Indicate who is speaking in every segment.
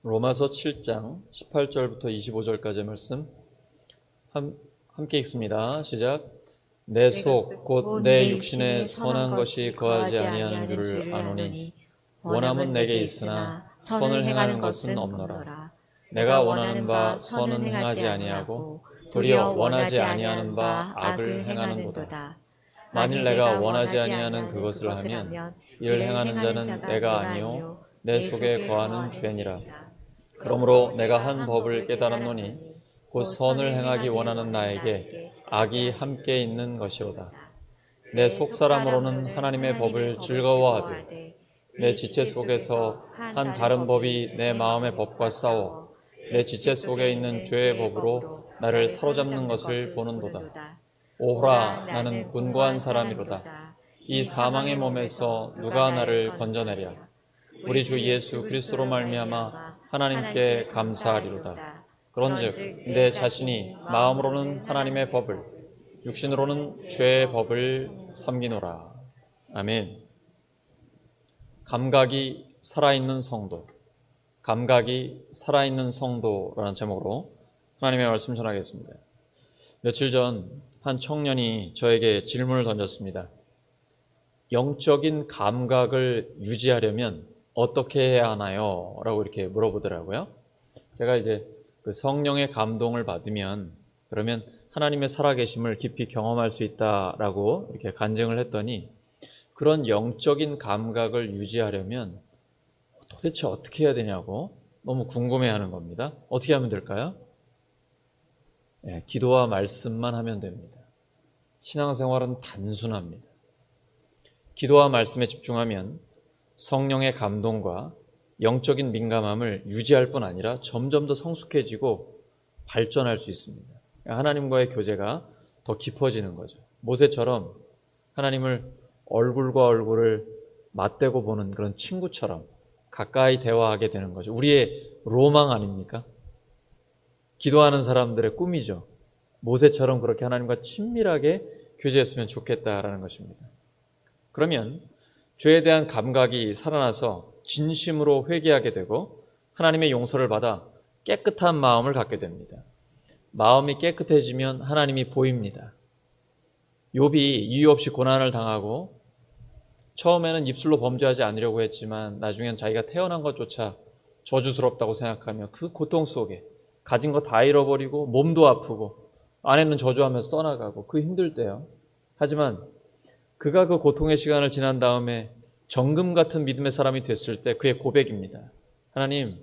Speaker 1: 로마서 7장 18절부터 25절까지의 말씀 함께 읽습니다. 시작. 내 속 곧 내 육신에 선한 것이 거하지 아니하는 줄을 아노니 원함은 내게 있으나 선을 행하는 것은 없노라. 내가 원하는 바 선은 행하지 아니하고 도리어 원하지 아니하는 바 악을 행하는도다. 만일 내가 원하지 아니하는 그것을 하면 이를 행하는 자는 내가 아니요 내 속에 거하는 죄니라. 그러므로 내가 한 법을 깨달았노니 곧 선을 행하기 원하는 나에게 악이 함께 있는 것이로다. 내 속사람으로는 하나님의 법을 즐거워하되 내 지체 속에서 한 다른 법이 내 마음의 법과 싸워 내 지체 속에 있는 죄의 법으로 나를 사로잡는 것을 보는도다. 오호라, 나는 곤고한 사람이로다. 이 사망의 몸에서 누가 나를 건져내랴. 우리 주 예수 그리스도로 말미암아 하나님께 감사하리로다. 그런즉 내 자신이 마음으로는 하나님의 법을, 육신으로는 죄의 법을 섬기노라. 아멘. 감각이 살아있는 성도, 감각이 살아있는 성도라는 제목으로 하나님의 말씀 전하겠습니다. 며칠 전 한 청년이 저에게 질문을 던졌습니다. 영적인 감각을 유지하려면 어떻게 해야 하나요? 라고 이렇게 물어보더라고요. 제가 이제 그 성령의 감동을 받으면 그러면 하나님의 살아계심을 깊이 경험할 수 있다라고 이렇게 간증을 했더니 그런 영적인 감각을 유지하려면 도대체 어떻게 해야 되냐고 너무 궁금해하는 겁니다. 어떻게 하면 될까요? 네, 기도와 말씀만 하면 됩니다. 신앙생활은 단순합니다. 기도와 말씀에 집중하면 성령의 감동과 영적인 민감함을 유지할 뿐 아니라 점점 더 성숙해지고 발전할 수 있습니다. 하나님과의 교제가 더 깊어지는 거죠. 모세처럼 하나님을 얼굴과 얼굴을 맞대고 보는 그런 친구처럼 가까이 대화하게 되는 거죠. 우리의 로망 아닙니까? 기도하는 사람들의 꿈이죠. 모세처럼 그렇게 하나님과 친밀하게 교제했으면 좋겠다라는 것입니다. 그러면 죄에 대한 감각이 살아나서 진심으로 회개하게 되고 하나님의 용서를 받아 깨끗한 마음을 갖게 됩니다. 마음이 깨끗해지면 하나님이 보입니다. 욥이 이유 없이 고난을 당하고 처음에는 입술로 범죄하지 않으려고 했지만 나중엔 자기가 태어난 것조차 저주스럽다고 생각하며 그 고통 속에 가진 거 다 잃어버리고 몸도 아프고 아내는 저주하면서 떠나가고 그 힘들 때요. 하지만 그가 그 고통의 시간을 지난 다음에 정금 같은 믿음의 사람이 됐을 때 그의 고백입니다. 하나님,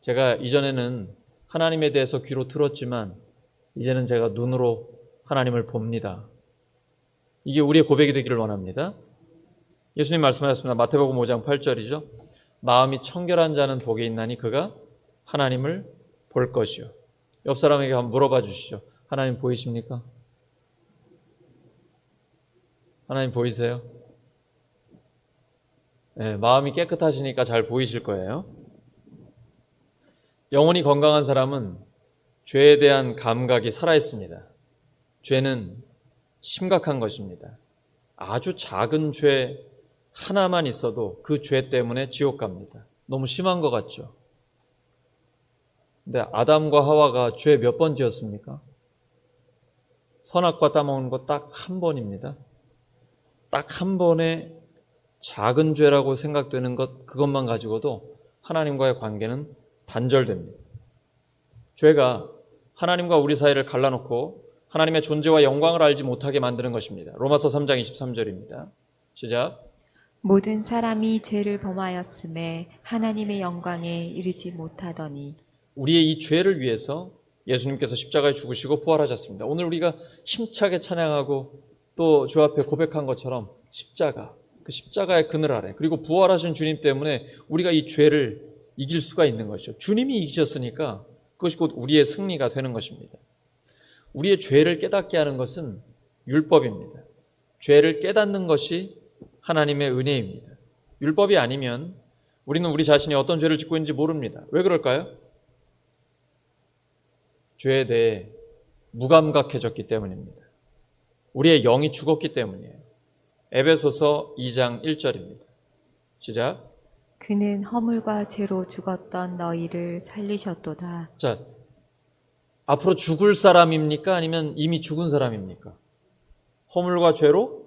Speaker 1: 제가 이전에는 하나님에 대해서 귀로 들었지만 이제는 제가 눈으로 하나님을 봅니다. 이게 우리의 고백이 되기를 원합니다. 예수님 말씀하셨습니다. 마태복음 5장 8절이죠. 마음이 청결한 자는 복이 있나니 그가 하나님을 볼 것이요. 옆 사람에게 한번 물어봐 주시죠. 하나님 보이십니까? 하나님 보이세요? 네, 마음이 깨끗하시니까 잘 보이실 거예요. 영혼이 건강한 사람은 죄에 대한 감각이 살아있습니다. 죄는 심각한 것입니다. 아주 작은 죄 하나만 있어도 그 죄 때문에 지옥 갑니다. 너무 심한 것 같죠? 근데 아담과 하와가 죄 몇 번 지었습니까? 선악과 따먹는 거 딱 한 번입니다. 딱 한 번에 작은 죄라고 생각되는 것, 그것만 가지고도 하나님과의 관계는 단절됩니다. 죄가 하나님과 우리 사이를 갈라놓고 하나님의 존재와 영광을 알지 못하게 만드는 것입니다. 로마서 3장 23절입니다. 시작.
Speaker 2: 모든 사람이 죄를 범하였음에 하나님의 영광에 이르지 못하더니.
Speaker 1: 우리의 이 죄를 위해서 예수님께서 십자가에 죽으시고 부활하셨습니다. 오늘 우리가 힘차게 찬양하고 또 주 앞에 고백한 것처럼 십자가, 그 십자가의 그늘 아래 그리고 부활하신 주님 때문에 우리가 이 죄를 이길 수가 있는 것이죠. 주님이 이기셨으니까 그것이 곧 우리의 승리가 되는 것입니다. 우리의 죄를 깨닫게 하는 것은 율법입니다. 죄를 깨닫는 것이 하나님의 은혜입니다. 율법이 아니면 우리는 우리 자신이 어떤 죄를 짓고 있는지 모릅니다. 왜 그럴까요? 죄에 대해 무감각해졌기 때문입니다. 우리의 영이 죽었기 때문이에요. 에베소서 2장 1절입니다. 시작.
Speaker 2: 그는 허물과 죄로 죽었던 너희를 살리셨도다.
Speaker 1: 자, 앞으로 죽을 사람입니까? 아니면 이미 죽은 사람입니까? 허물과 죄로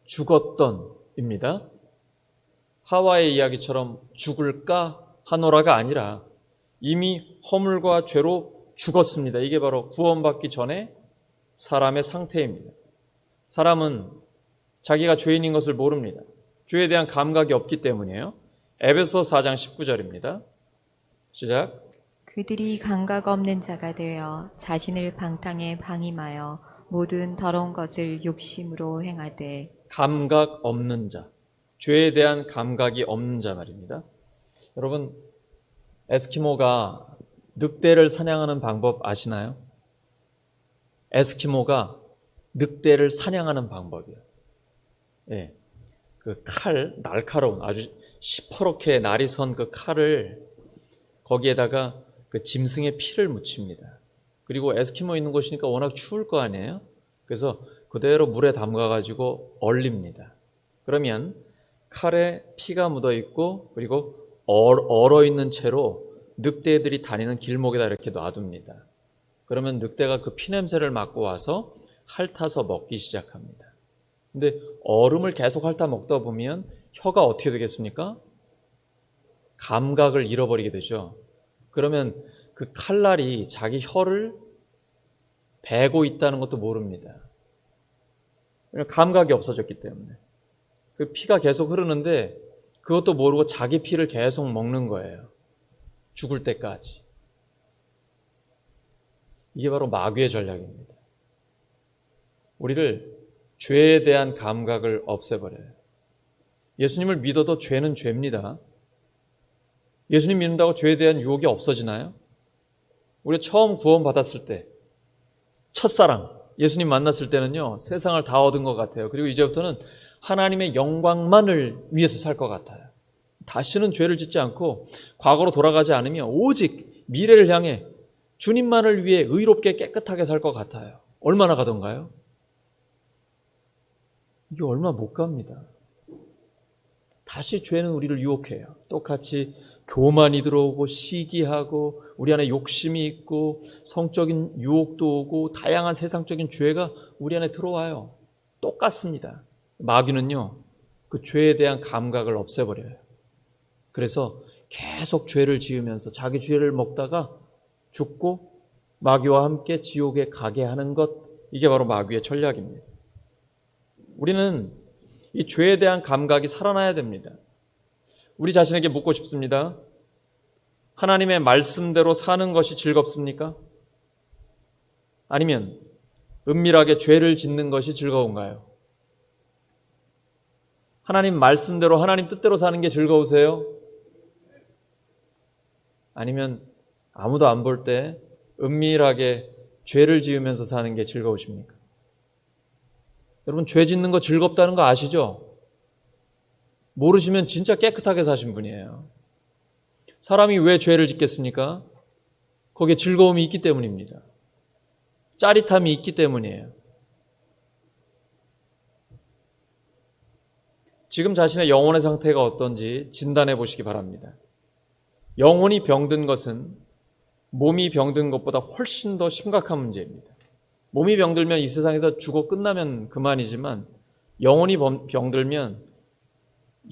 Speaker 1: 죽었던입니다. 하와의 이야기처럼 죽을까 하노라가 아니라 이미 허물과 죄로 죽었습니다. 이게 바로 구원받기 전에 사람의 상태입니다. 사람은 자기가 죄인인 것을 모릅니다. 죄에 대한 감각이 없기 때문이에요. 에베소 4장 19절입니다. 시작.
Speaker 2: 그들이 감각 없는 자가 되어 자신을 방탕에 방임하여 모든 더러운 것을 욕심으로 행하되.
Speaker 1: 감각 없는 자, 죄에 대한 감각이 없는 자 말입니다. 여러분, 에스키모가 늑대를 사냥하는 방법 아시나요? 에스키모가 늑대를 사냥하는 방법이에요. 예, 그 칼, 날카로운 아주 시퍼렇게 날이 선 그 칼을 거기에다가 그 짐승의 피를 묻힙니다. 그리고 에스키모 있는 곳이니까 워낙 추울 거 아니에요? 그래서 그대로 물에 담가가지고 얼립니다. 그러면 칼에 피가 묻어 있고 그리고 얼어 있는 채로 늑대들이 다니는 길목에다 이렇게 놔둡니다. 그러면 늑대가 그 피냄새를 맡고 와서 핥아서 먹기 시작합니다. 근데 얼음을 계속 핥아 먹다 보면 혀가 어떻게 되겠습니까? 감각을 잃어버리게 되죠. 그러면 그 칼날이 자기 혀를 베고 있다는 것도 모릅니다. 감각이 없어졌기 때문에. 그 피가 계속 흐르는데 그것도 모르고 자기 피를 계속 먹는 거예요. 죽을 때까지. 이게 바로 마귀의 전략입니다. 우리를 죄에 대한 감각을 없애버려요. 예수님을 믿어도 죄는 죄입니다. 예수님 믿는다고 죄에 대한 유혹이 없어지나요? 우리가 처음 구원받았을 때, 첫사랑, 예수님 만났을 때는요, 세상을 다 얻은 것 같아요. 그리고 이제부터는 하나님의 영광만을 위해서 살 것 같아요. 다시는 죄를 짓지 않고 과거로 돌아가지 않으며 오직 미래를 향해 주님만을 위해 의롭게 깨끗하게 살 것 같아요. 얼마나 가던가요? 이게 얼마 못 갑니다. 다시 죄는 우리를 유혹해요. 똑같이 교만이 들어오고 시기하고 우리 안에 욕심이 있고 성적인 유혹도 오고 다양한 세상적인 죄가 우리 안에 들어와요. 똑같습니다. 마귀는요, 그 죄에 대한 감각을 없애버려요. 그래서 계속 죄를 지으면서 자기 죄를 먹다가 죽고 마귀와 함께 지옥에 가게 하는 것, 이게 바로 마귀의 전략입니다. 우리는 이 죄에 대한 감각이 살아나야 됩니다. 우리 자신에게 묻고 싶습니다. 하나님의 말씀대로 사는 것이 즐겁습니까? 아니면 은밀하게 죄를 짓는 것이 즐거운가요? 하나님 말씀대로 하나님 뜻대로 사는 게 즐거우세요? 아니면 아무도 안 볼 때 은밀하게 죄를 지으면서 사는 게 즐거우십니까? 여러분, 죄 짓는 거 즐겁다는 거 아시죠? 모르시면 진짜 깨끗하게 사신 분이에요. 사람이 왜 죄를 짓겠습니까? 거기에 즐거움이 있기 때문입니다. 짜릿함이 있기 때문이에요. 지금 자신의 영혼의 상태가 어떤지 진단해 보시기 바랍니다. 영혼이 병든 것은 몸이 병든 것보다 훨씬 더 심각한 문제입니다. 몸이 병들면 이 세상에서 죽어 끝나면 그만이지만 영혼이 병들면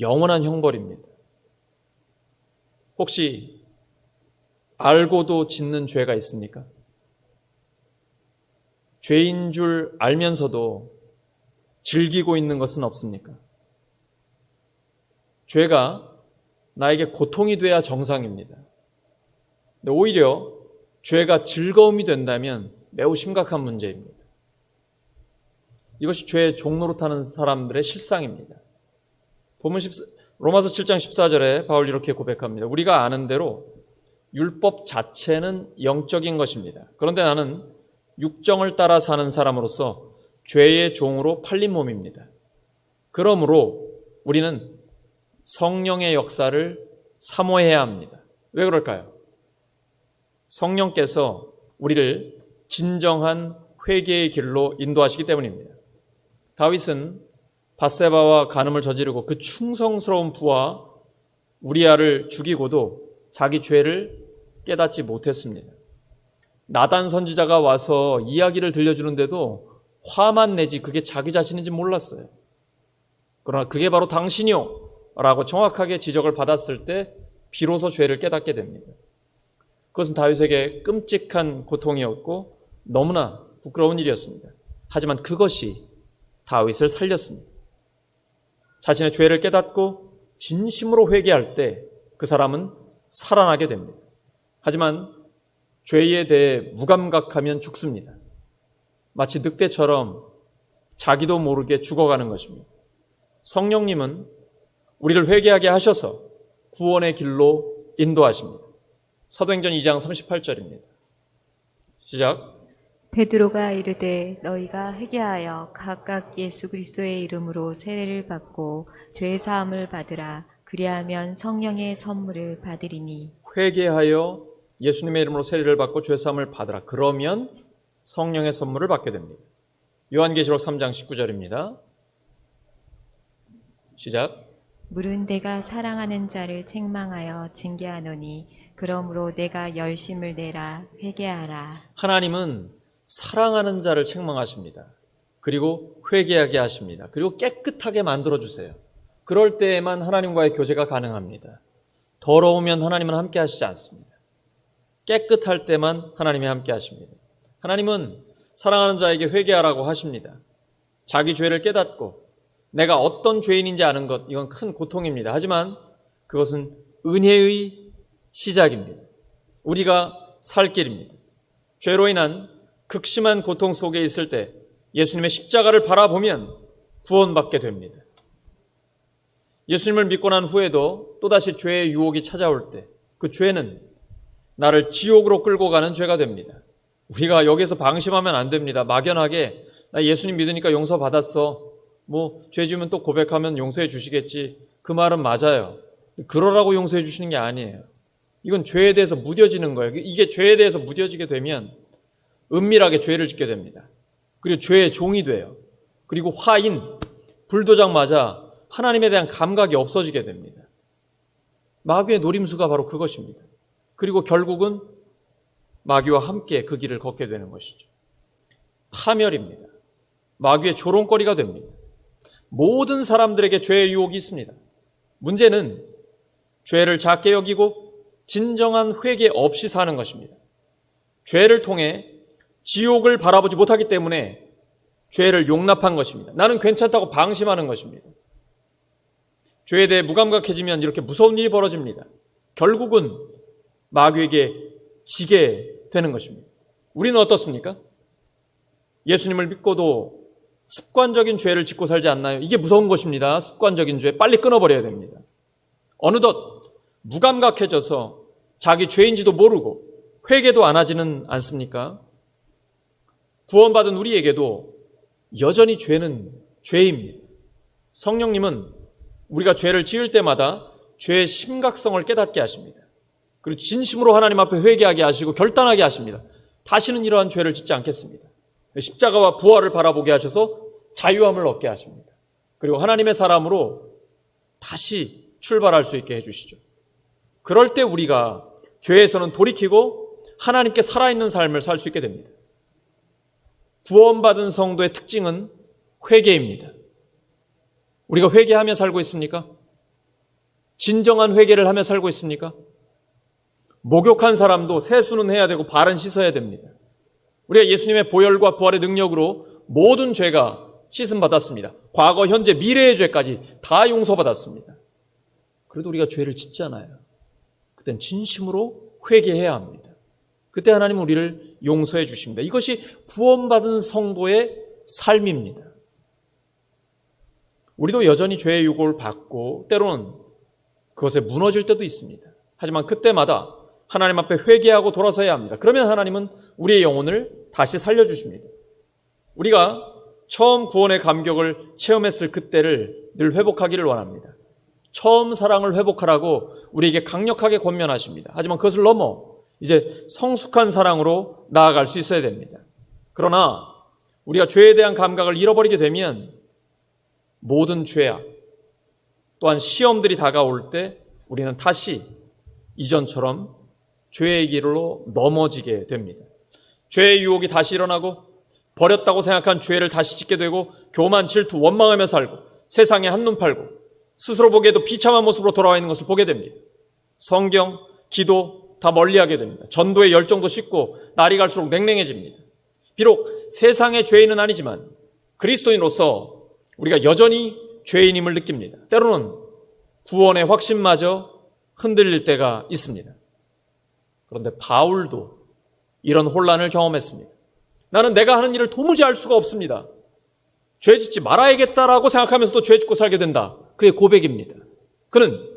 Speaker 1: 영원한 형벌입니다. 혹시 알고도 짓는 죄가 있습니까? 죄인 줄 알면서도 즐기고 있는 것은 없습니까? 죄가 나에게 고통이 돼야 정상입니다. 근데 오히려 죄가 즐거움이 된다면 매우 심각한 문제입니다. 이것이 죄의 종로로 타는 사람들의 실상입니다. 보면 로마서 7장 14절에 바울 이렇게 고백합니다. 우리가 아는 대로 율법 자체는 영적인 것입니다. 그런데 나는 육정을 따라 사는 사람으로서 죄의 종으로 팔린 몸입니다. 그러므로 우리는 성령의 역사를 사모해야 합니다. 왜 그럴까요? 성령께서 우리를 진정한 회개의 길로 인도하시기 때문입니다. 다윗은 밧세바와 간음을 저지르고 그 충성스러운 부와 우리아를 죽이고도 자기 죄를 깨닫지 못했습니다. 나단 선지자가 와서 이야기를 들려주는데도 화만 내지 그게 자기 자신인지 몰랐어요. 그러나 그게 바로 당신이요 라고 정확하게 지적을 받았을 때 비로소 죄를 깨닫게 됩니다. 그것은 다윗에게 끔찍한 고통이었고 너무나 부끄러운 일이었습니다. 하지만 그것이 다윗을 살렸습니다. 자신의 죄를 깨닫고 진심으로 회개할 때 그 사람은 살아나게 됩니다. 하지만 죄에 대해 무감각하면 죽습니다. 마치 늑대처럼 자기도 모르게 죽어가는 것입니다. 성령님은 우리를 회개하게 하셔서 구원의 길로 인도하십니다. 사도행전 2장 38절입니다. 시작.
Speaker 2: 베드로가 이르되 너희가 회개하여 각각 예수 그리스도의 이름으로 세례를 받고 죄 사함을 받으라. 그리하면 성령의 선물을 받으리니.
Speaker 1: 회개하여 예수님의 이름으로 세례를 받고 죄 사함을 받으라. 그러면 성령의 선물을 받게 됩니다. 요한계시록 3장 19절입니다. 시작.
Speaker 2: 물은 내가 사랑하는 자를 책망하여 징계하노니 그러므로 내가 열심을 내라. 회개하라.
Speaker 1: 하나님은 사랑하는 자를 책망하십니다. 그리고 회개하게 하십니다. 그리고 깨끗하게 만들어주세요. 그럴 때에만 하나님과의 교제가 가능합니다. 더러우면 하나님은 함께 하시지 않습니다. 깨끗할 때만 하나님이 함께 하십니다. 하나님은 사랑하는 자에게 회개하라고 하십니다. 자기 죄를 깨닫고 내가 어떤 죄인인지 아는 것, 이건 큰 고통입니다. 하지만 그것은 은혜의 시작입니다. 우리가 살 길입니다. 죄로 인한 극심한 고통 속에 있을 때 예수님의 십자가를 바라보면 구원받게 됩니다. 예수님을 믿고 난 후에도 또다시 죄의 유혹이 찾아올 때 그 죄는 나를 지옥으로 끌고 가는 죄가 됩니다. 우리가 여기서 방심하면 안 됩니다. 막연하게 나 예수님 믿으니까 용서받았어. 죄 지으면 또 고백하면 용서해 주시겠지. 그 말은 맞아요. 그러라고 용서해 주시는 게 아니에요. 이건 죄에 대해서 무뎌지는 거예요. 이게 죄에 대해서 무뎌지게 되면 은밀하게 죄를 짓게 됩니다. 그리고 죄의 종이 돼요. 그리고 화인, 불도장 맞아 하나님에 대한 감각이 없어지게 됩니다. 마귀의 노림수가 바로 그것입니다. 그리고 결국은 마귀와 함께 그 길을 걷게 되는 것이죠. 파멸입니다. 마귀의 조롱거리가 됩니다. 모든 사람들에게 죄의 유혹이 있습니다. 문제는 죄를 작게 여기고 진정한 회개 없이 사는 것입니다. 죄를 통해 지옥을 바라보지 못하기 때문에 죄를 용납한 것입니다. 나는 괜찮다고 방심하는 것입니다. 죄에 대해 무감각해지면 이렇게 무서운 일이 벌어집니다. 결국은 마귀에게 지게 되는 것입니다. 우리는 어떻습니까? 예수님을 믿고도 습관적인 죄를 짓고 살지 않나요? 이게 무서운 것입니다. 습관적인 죄 빨리 끊어버려야 됩니다. 어느덧 무감각해져서 자기 죄인지도 모르고 회개도 안 하지는 않습니까? 구원받은 우리에게도 여전히 죄는 죄입니다. 성령님은 우리가 죄를 지을 때마다 죄의 심각성을 깨닫게 하십니다. 그리고 진심으로 하나님 앞에 회개하게 하시고 결단하게 하십니다. 다시는 이러한 죄를 짓지 않겠습니다. 십자가와 부활을 바라보게 하셔서 자유함을 얻게 하십니다. 그리고 하나님의 사람으로 다시 출발할 수 있게 해주시죠. 그럴 때 우리가 죄에서는 돌이키고 하나님께 살아있는 삶을 살 수 있게 됩니다. 구원받은 성도의 특징은 회개입니다. 우리가 회개하며 살고 있습니까? 진정한 회개를 하며 살고 있습니까? 목욕한 사람도 세수는 해야 되고 발은 씻어야 됩니다. 우리가 예수님의 보혈과 부활의 능력으로 모든 죄가 씻음받았습니다. 과거, 현재, 미래의 죄까지 다 용서받았습니다. 그래도 우리가 죄를 짓잖아요. 그땐 진심으로 회개해야 합니다. 그때 하나님은 우리를 용서해 주십니다. 이것이 구원받은 성도의 삶입니다. 우리도 여전히 죄의 유혹을 받고 때로는 그것에 무너질 때도 있습니다. 하지만 그때마다 하나님 앞에 회개하고 돌아서야 합니다. 그러면 하나님은 우리의 영혼을 다시 살려주십니다. 우리가 처음 구원의 감격을 체험했을 그때를 늘 회복하기를 원합니다. 처음 사랑을 회복하라고 우리에게 강력하게 권면하십니다. 하지만 그것을 넘어 이제 성숙한 사랑으로 나아갈 수 있어야 됩니다. 그러나 우리가 죄에 대한 감각을 잃어버리게 되면 모든 죄악 또한 시험들이 다가올 때 우리는 다시 이전처럼 죄의 길로 넘어지게 됩니다. 죄의 유혹이 다시 일어나고 버렸다고 생각한 죄를 다시 짓게 되고 교만, 질투, 원망하며 살고 세상에 한눈 팔고 스스로 보기에도 비참한 모습으로 돌아와 있는 것을 보게 됩니다. 성경, 기도 다 멀리하게 됩니다. 전도의 열정도 식고 날이 갈수록 냉랭해집니다. 비록 세상의 죄인은 아니지만 그리스도인으로서 우리가 여전히 죄인임을 느낍니다. 때로는 구원의 확신마저 흔들릴 때가 있습니다. 그런데 바울도 이런 혼란을 경험했습니다. 나는 내가 하는 일을 도무지 알 수가 없습니다. 죄 짓지 말아야겠다라고 생각하면서도 죄 짓고 살게 된다. 그의 고백입니다. 그는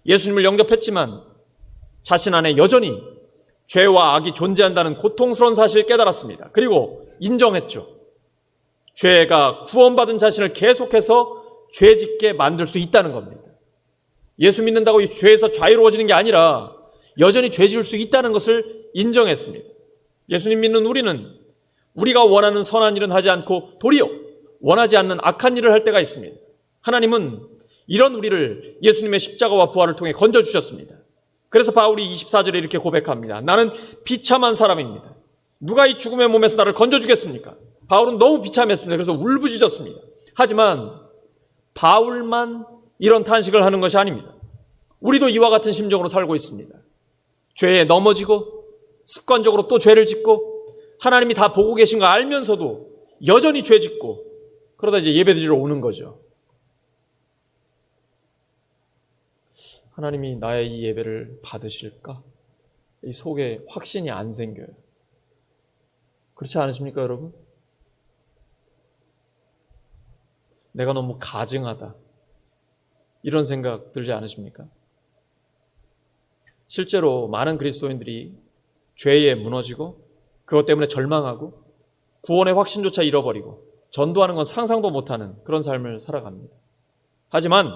Speaker 1: 예수님을 영접했지만 자신 안에 여전히 죄와 악이 존재한다는 고통스러운 사실을 깨달았습니다. 그리고 인정했죠. 죄가 구원받은 자신을 계속해서 죄 짓게 만들 수 있다는 겁니다. 예수 믿는다고 이 죄에서 자유로워지는 게 아니라 여전히 죄 지을 수 있다는 것을 인정했습니다. 예수님 믿는 우리는 우리가 원하는 선한 일은 하지 않고 도리어 원하지 않는 악한 일을 할 때가 있습니다. 하나님은 이런 우리를 예수님의 십자가와 부활을 통해 건져주셨습니다. 그래서 바울이 24절에 이렇게 고백합니다. 나는 비참한 사람입니다. 누가 이 죽음의 몸에서 나를 건져주겠습니까? 바울은 너무 비참했습니다. 그래서 울부짖었습니다. 하지만 바울만 이런 탄식을 하는 것이 아닙니다. 우리도 이와 같은 심정으로 살고 있습니다. 죄에 넘어지고 습관적으로 또 죄를 짓고 하나님이 다 보고 계신 거 알면서도 여전히 죄 짓고 그러다 이제 예배드리러 오는 거죠. 하나님이 나의 이 예배를 받으실까? 이 속에 확신이 안 생겨요. 그렇지 않으십니까, 여러분? 내가 너무 가증하다. 이런 생각 들지 않으십니까? 실제로 많은 그리스도인들이 죄에 무너지고 그것 때문에 절망하고 구원의 확신조차 잃어버리고 전도하는 건 상상도 못하는 그런 삶을 살아갑니다. 하지만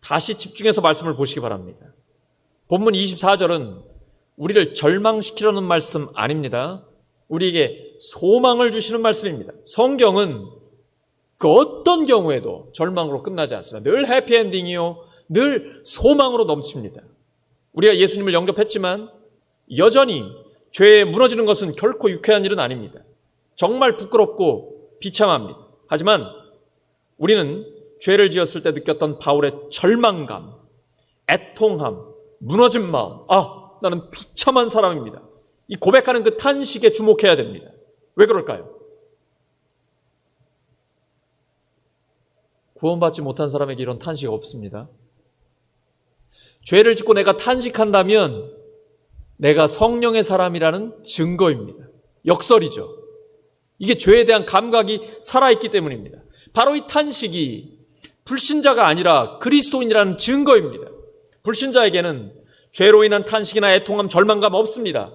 Speaker 1: 다시 집중해서 말씀을 보시기 바랍니다. 본문 24절은 우리를 절망시키려는 말씀 아닙니다. 우리에게 소망을 주시는 말씀입니다. 성경은 그 어떤 경우에도 절망으로 끝나지 않습니다. 늘 해피엔딩이요. 늘 소망으로 넘칩니다. 우리가 예수님을 영접했지만 여전히 죄에 무너지는 것은 결코 유쾌한 일은 아닙니다. 정말 부끄럽고 비참합니다. 하지만 우리는 죄를 지었을 때 느꼈던 바울의 절망감, 애통함, 무너진 마음, 나는 비참한 사람입니다. 이 고백하는 그 탄식에 주목해야 됩니다. 왜 그럴까요? 구원받지 못한 사람에게 이런 탄식 없습니다. 죄를 짓고 내가 탄식한다면 내가 성령의 사람이라는 증거입니다. 역설이죠. 이게 죄에 대한 감각이 살아있기 때문입니다. 바로 이 탄식이 불신자가 아니라 그리스도인이라는 증거입니다. 불신자에게는 죄로 인한 탄식이나 애통함, 절망감 없습니다.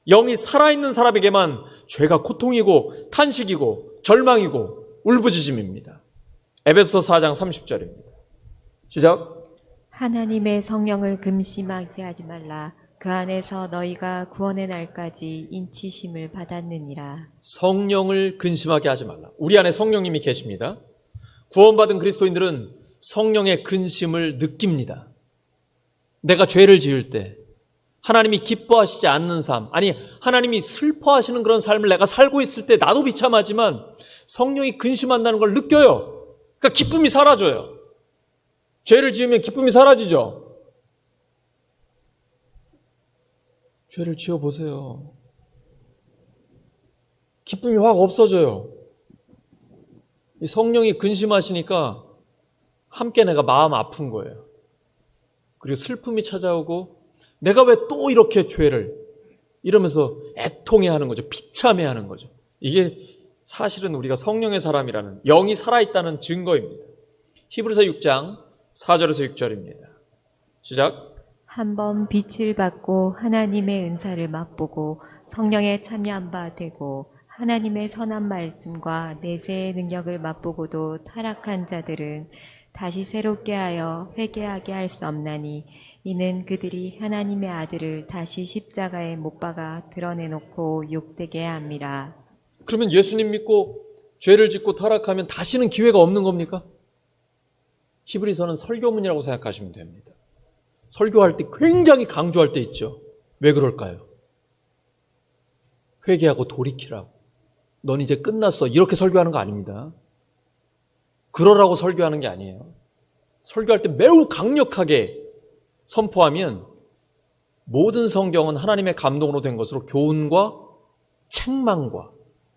Speaker 1: 영이 살아있는 사람에게만 죄가 고통이고 탄식이고 절망이고 울부짖음입니다. 에베소서 4장 30절입니다. 시작.
Speaker 2: 하나님의 성령을 금심하지 하지 말라. 그 안에서 너희가 구원의 날까지 인치심을 받았느니라.
Speaker 1: 성령을 근심하게 하지 말라. 우리 안에 성령님이 계십니다. 구원받은 그리스도인들은 성령의 근심을 느낍니다. 내가 죄를 지을 때 하나님이 기뻐하시지 않는 삶, 아니 하나님이 슬퍼하시는 그런 삶을 내가 살고 있을 때 나도 비참하지만 성령이 근심한다는 걸 느껴요. 그러니까 기쁨이 사라져요. 죄를 지으면 기쁨이 사라지죠. 죄를 지어보세요. 기쁨이 확 없어져요. 이 성령이 근심하시니까 함께 내가 마음 아픈 거예요. 그리고 슬픔이 찾아오고 내가 왜 또 이렇게 죄를 이러면서 애통해하는 거죠. 비참해하는 거죠. 이게 사실은 우리가 성령의 사람이라는 영이 살아있다는 증거입니다. 히브리서 6장 4절에서 6절입니다. 시작.
Speaker 2: 한번 빛을 받고 하나님의 은사를 맛보고 성령에 참여한 바 되고 하나님의 선한 말씀과 내세의 능력을 맛보고도 타락한 자들은 다시 새롭게 하여 회개하게 할 수 없나니 이는 그들이 하나님의 아들을 다시 십자가에 못 박아 드러내놓고 욕되게 함이라.
Speaker 1: 그러면 예수님 믿고 죄를 짓고 타락하면 다시는 기회가 없는 겁니까? 히브리서는 설교문이라고 생각하시면 됩니다. 설교할 때 굉장히 강조할 때 있죠. 왜 그럴까요? 회개하고 돌이키라고. 넌 이제 끝났어. 이렇게 설교하는 거 아닙니다. 그러라고 설교하는 게 아니에요. 설교할 때 매우 강력하게 선포하면 모든 성경은 하나님의 감동으로 된 것으로 교훈과 책망과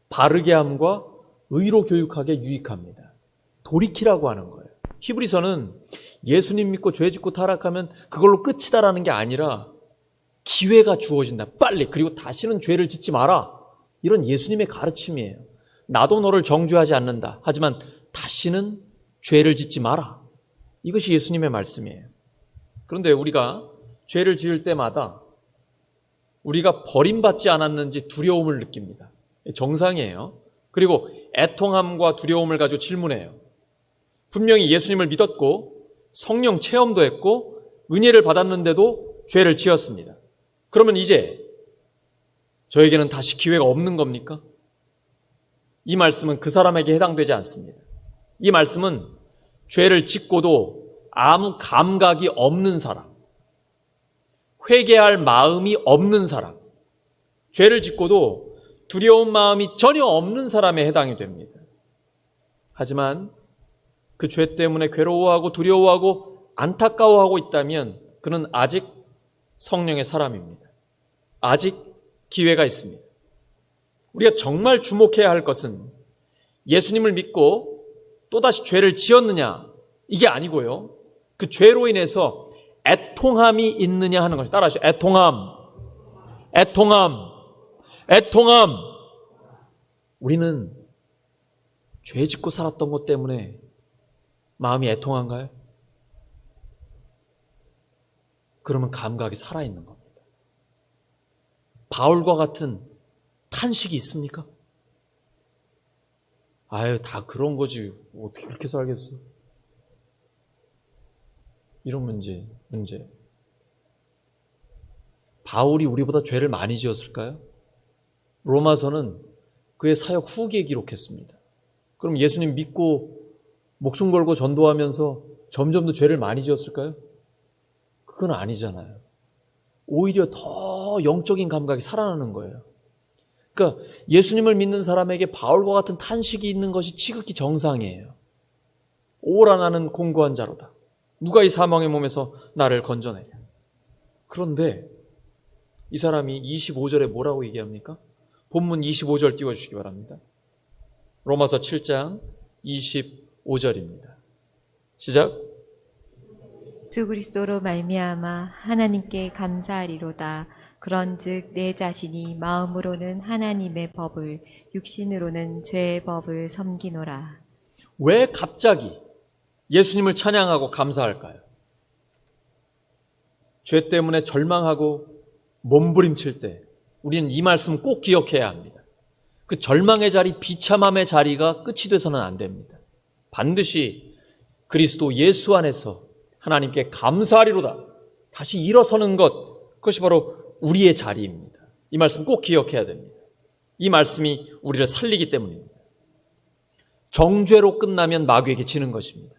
Speaker 1: 바르게 함과 의로 교육하게 유익합니다. 돌이키라고 하는 거예요. 히브리서는 예수님 믿고 죄 짓고 타락하면 그걸로 끝이다라는 게 아니라 기회가 주어진다. 빨리. 그리고 다시는 죄를 짓지 마라. 이런 예수님의 가르침이에요. 나도 너를 정죄하지 않는다. 하지만 다시는 죄를 짓지 마라. 이것이 예수님의 말씀이에요. 그런데 우리가 죄를 지을 때마다 우리가 버림받지 않았는지 두려움을 느낍니다. 정상이에요. 그리고 애통함과 두려움을 가지고 질문해요. 분명히 예수님을 믿었고 성령 체험도 했고 은혜를 받았는데도 죄를 지었습니다. 그러면 이제 저에게는 다시 기회가 없는 겁니까? 이 말씀은 그 사람에게 해당되지 않습니다. 이 말씀은 죄를 짓고도 아무 감각이 없는 사람, 회개할 마음이 없는 사람, 죄를 짓고도 두려운 마음이 전혀 없는 사람에 해당이 됩니다. 하지만 그 죄 때문에 괴로워하고 두려워하고 안타까워하고 있다면 그는 아직 성령의 사람입니다. 아직 기회가 있습니다. 우리가 정말 주목해야 할 것은 예수님을 믿고 또다시 죄를 지었느냐 이게 아니고요. 그 죄로 인해서 애통함이 있느냐 하는 것을 따라하시죠. 애통함. 우리는 죄 짓고 살았던 것 때문에 마음이 애통한가요? 그러면 감각이 살아있는 겁니다. 바울과 같은 탄식이 있습니까? 아유, 다 그런 거지. 어떻게 그렇게 살겠어? 이런 문제. 바울이 우리보다 죄를 많이 지었을까요? 로마서는 그의 사역 후기에 기록했습니다. 그럼 예수님 믿고 목숨 걸고 전도하면서 점점 더 죄를 많이 지었을까요? 그건 아니잖아요. 오히려 더 영적인 감각이 살아나는 거예요. 그러니까 예수님을 믿는 사람에게 바울과 같은 탄식이 있는 것이 지극히 정상이에요. 오라 나는 공고한 자로다. 누가 이 사망의 몸에서 나를 건져내냐. 그런데 이 사람이 25절에 뭐라고 얘기합니까? 본문 25절 띄워주시기 바랍니다. 로마서 7장 25절입니다. 시작.
Speaker 2: 주 그리스도로 말미암아 하나님께 감사하리로다. 그런즉 내 자신이 마음으로는 하나님의 법을 육신으로는 죄의 법을 섬기노라.
Speaker 1: 왜 갑자기 예수님을 찬양하고 감사할까요? 죄 때문에 절망하고 몸부림칠 때 우리는 이 말씀 꼭 기억해야 합니다. 그 절망의 자리, 비참함의 자리가 끝이 돼서는 안 됩니다. 반드시 그리스도 예수 안에서 하나님께 감사하리로다. 다시 일어서는 것, 그것이 바로 우리의 자리입니다. 이 말씀 꼭 기억해야 됩니다. 이 말씀이 우리를 살리기 때문입니다. 정죄로 끝나면 마귀에게 지는 것입니다.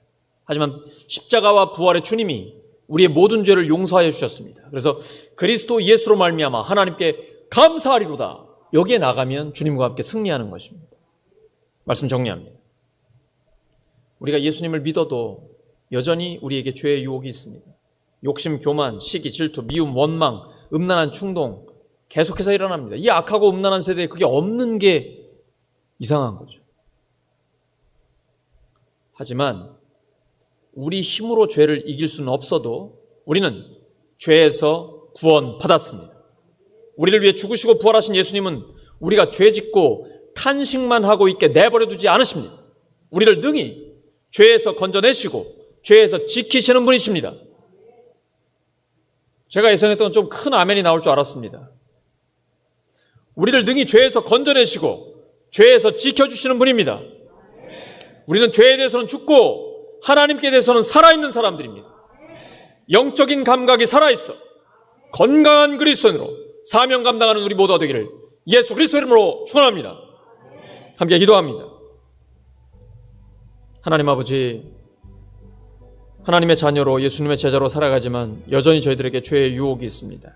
Speaker 1: 하지만 십자가와 부활의 주님이 우리의 모든 죄를 용서하여 주셨습니다. 그래서 그리스도 예수로 말미암아 하나님께 감사하리로다. 여기에 나가면 주님과 함께 승리하는 것입니다. 말씀 정리합니다. 우리가 예수님을 믿어도 여전히 우리에게 죄의 유혹이 있습니다. 욕심, 교만, 시기, 질투, 미움, 원망, 음란한 충동 계속해서 일어납니다. 이 악하고 음란한 세대에 그게 없는 게 이상한 거죠. 하지만 우리 힘으로 죄를 이길 수는 없어도 우리는 죄에서 구원받았습니다. 우리를 위해 죽으시고 부활하신 예수님은 우리가 죄 짓고 탄식만 하고 있게 내버려 두지 않으십니다. 우리를 능히 죄에서 건져내시고 죄에서 지키시는 분이십니다. 제가 예상했던 좀 큰 아멘이 나올 줄 알았습니다. 우리를 능히 죄에서 건져내시고 죄에서 지켜주시는 분입니다. 우리는 죄에 대해서는 죽고 하나님께 대해서는 살아있는 사람들입니다. 영적인 감각이 살아있어 건강한 그리스도인으로 사명 감당하는 우리 모두가 되기를 예수 그리스도 이름으로 축원합니다. 함께 기도합니다. 하나님 아버지, 하나님의 자녀로 예수님의 제자로 살아가지만 여전히 저희들에게 죄의 유혹이 있습니다.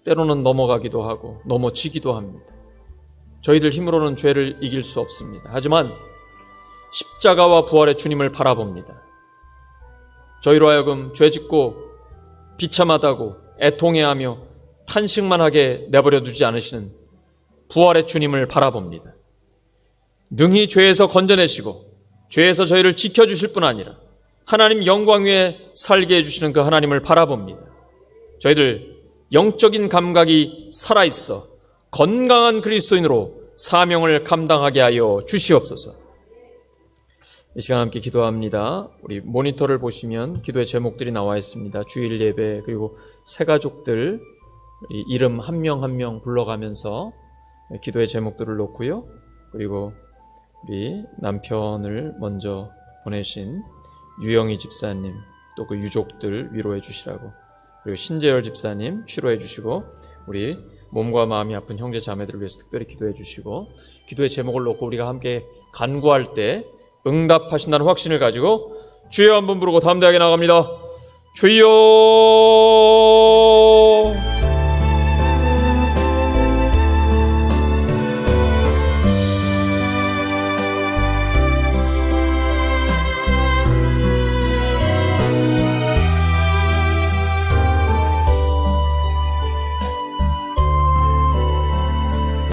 Speaker 1: 때로는 넘어가기도 하고 넘어지기도 합니다. 저희들 힘으로는 죄를 이길 수 없습니다. 하지만 십자가와 부활의 주님을 바라봅니다. 저희로 하여금 죄짓고 비참하다고 애통해하며 탄식만 하게 내버려 두지 않으시는 부활의 주님을 바라봅니다. 능히 죄에서 건져내시고 죄에서 저희를 지켜주실 뿐 아니라 하나님 영광 위에 살게 해주시는 그 하나님을 바라봅니다. 저희들 영적인 감각이 살아있어 건강한 그리스도인으로 사명을 감당하게 하여 주시옵소서. 이 시간 함께 기도합니다. 우리 모니터를 보시면 기도의 제목들이 나와 있습니다. 주일 예배 그리고 새 가족들 이름 한 명 한 명 불러가면서 기도의 제목들을 놓고요. 그리고 우리 남편을 먼저 보내신 유영희 집사님 또 그 유족들 위로해 주시라고, 그리고 신재열 집사님 치료해 주시고, 우리 몸과 마음이 아픈 형제 자매들을 위해서 특별히 기도해 주시고, 기도의 제목을 놓고 우리가 함께 간구할 때 응답하신다는 확신을 가지고 주여 한번 부르고 담대하게 나갑니다. 주여.